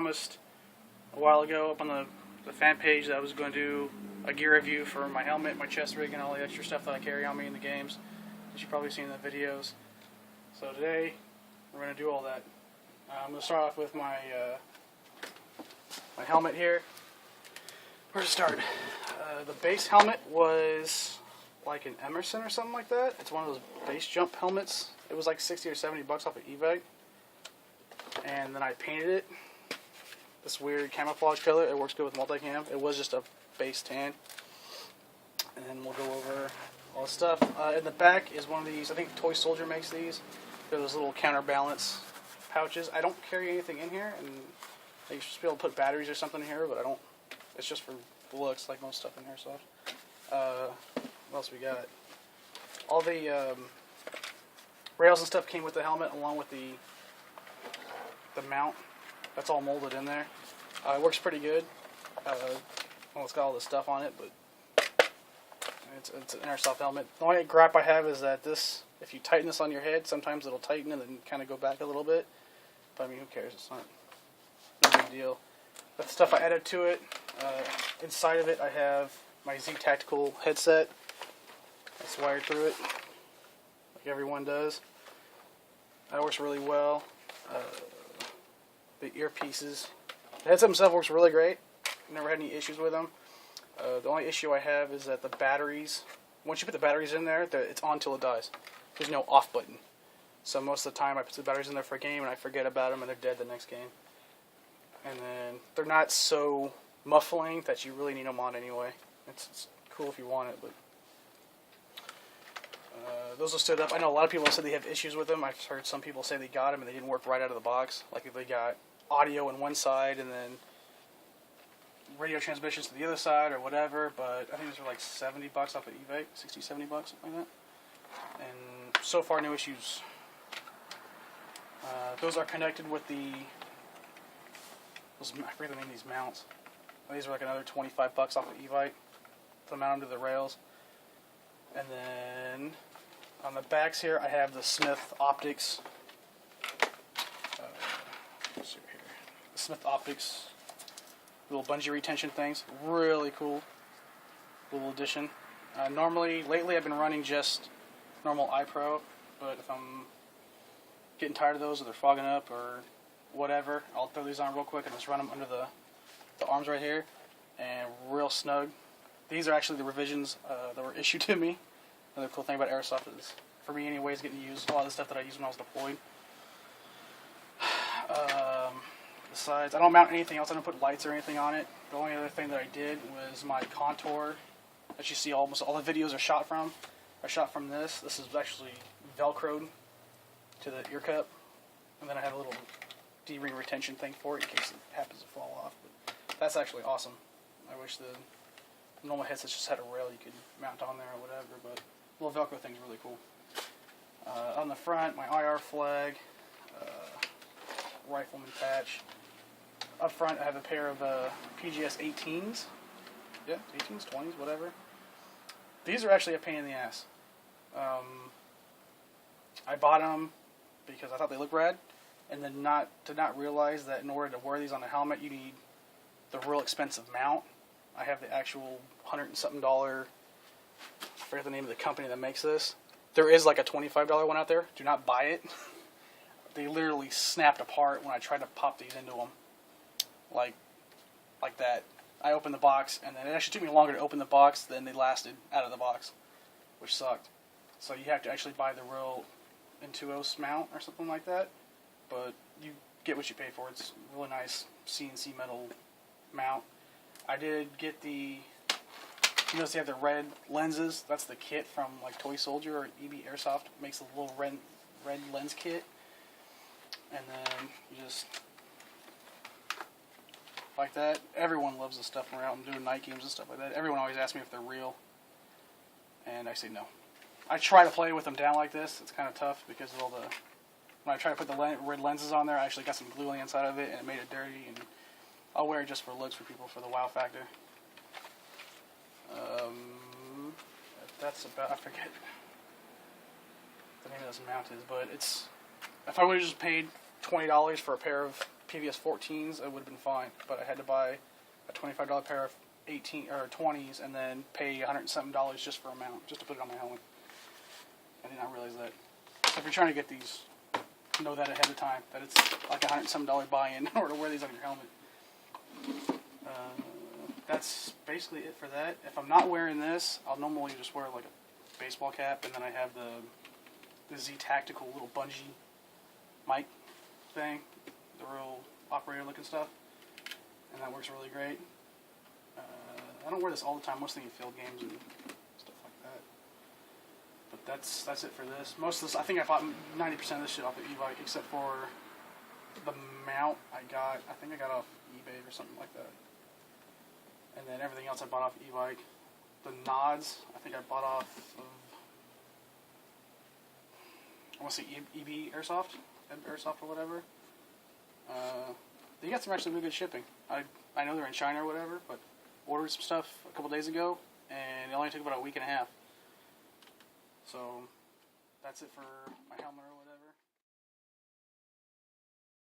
promised a while ago up on the fan page that I was going to do a gear review for my helmet, my chest rig, and all the extra stuff that I carry on me in the games, as you've probably seen in the videos. So today, we're going to do all that. I'm going to start off with my my helmet here. Where to start? The base helmet was like an Emerson or something like that. It's one of those base jump helmets. It was like 60 or 70 bucks off of eBay. And then I painted it this weird camouflage color. It works good with multicam. It was just a base tan. And then we'll go over all the stuff. In the back is one of these, I think Toy Soldier makes these. They're those little counterbalance pouches. I don't carry anything in here, and I used to be able to put batteries or something in here, but I don't. It's just for looks, like most stuff in Airsoft. What else we got? All the rails and stuff came with the helmet, along with the mount. That's all molded in there. It works pretty good. Well, it's got all this stuff on it, but it's an Airsoft helmet. The only gripe I have is that this, if you tighten this on your head, sometimes it'll tighten and then kind of go back a little bit. But I mean, who cares? It's not no big deal. That's the stuff I added to it. Inside of it, I have my Z Tactical headset. That's wired through it, like everyone does. That works really well. The earpieces. The headset itself works really great. Never had any issues with them. The only issue I have is that the batteries, once you put the batteries in there, it's on till it dies. There's no off button. So most of the time I put the batteries in there for a game and I forget about them and they're dead the next game. And then they're not so muffling that you really need them on anyway. It's cool if you want it, but those are stood up. I know a lot of people said they have issues with them. I've heard some people say they got them and they didn't work right out of the box. Like if they got audio on one side and then radio transmissions to the other side or whatever, but I think these were like 70 bucks off of eBay, 60, 70 bucks, something like that. And so far, no issues. Those are connected with I forget the name of these mounts. These are like another 25 bucks off of eBay to mount them to the rails. And then on the backs here, I have the Smith Optics. Let's see here. The Smith Optics little bungee retention things. Really cool little addition. Lately I've been running just normal iPro, but if I'm getting tired of those or they're fogging up or whatever, I'll throw these on real quick and just run them under the arms right here, and real snug. These are actually the revisions that were issued to me. Another cool thing about Airsoft is, for me anyways, getting to use a lot of the stuff that I used when I was deployed. Besides, I don't mount anything else. I don't put lights or anything on it. The only other thing that I did was my contour that you see almost all the videos are shot from. I shot from this. This is actually Velcroed to the ear cup. And then I have a little D-ring retention thing for it in case it happens to fall off. But that's actually awesome. I wish the normal headsets just had a rail you could mount on there or whatever, but the little Velcro thing's really cool. On the front, my IR flag, rifleman patch. Up front, I have a pair of PGS 18s. Yeah, 18s, 20s, whatever. These are actually a pain in the ass. I bought them because I thought they looked rad, and then did not realize that in order to wear these on a helmet, you need the real expensive mount. I have the actual $100 and something, I forget the name of the company that makes this. There is like a $25 one out there. Do not buy it. They literally snapped apart when I tried to pop these into them. Like that. I opened the box, and then it actually took me longer to open the box than they lasted out of the box, which sucked. So you have to actually buy the real Intuos mount or something like that. But you get what you pay for. It's a really nice CNC metal mount. I did get you notice they have the red lenses. That's the kit from like Toy Soldier or EB Airsoft. Makes a little red lens kit. And then you just, like that. Everyone loves this stuff when we're out and doing night games and stuff like that. Everyone always asks me if they're real. And I say no. I try to play with them down like this. It's kind of tough because of all the, when I try to put the red lenses on there, I actually got some glue on the inside of it and it made it dirty. And I'll wear it just for looks for people, for the wow factor. That's about, I forget the name of this mount is, but it's, if I would have just paid $20 for a pair of PVS 14s, it would have been fine. But I had to buy a $25 pair of 18 or 20s and then pay $107 just for a mount, just to put it on my helmet. I did not realize that. So if you're trying to get these, know that ahead of time, that it's like a $107 buy-in in order to wear these on your helmet. That's basically it for that. If I'm not wearing this, I'll normally just wear like a baseball cap, and then I have the Z Tactical little bungee mic thing, the real operator looking stuff, and that works really great. I don't wear this all the time, mostly in field games and stuff like that. But that's it for this. Most of this, I think I bought 90% of this shit off of e-bike, except for the mount I think I got off eBay or something like that. And then everything else I bought off e-bike. The nods, I think I bought off of, I want to say EB Airsoft or whatever. They got some actually really good shipping. I know they're in China or whatever, but ordered some stuff a couple days ago, and it only took about a week and a half. So that's it for my helmet or whatever.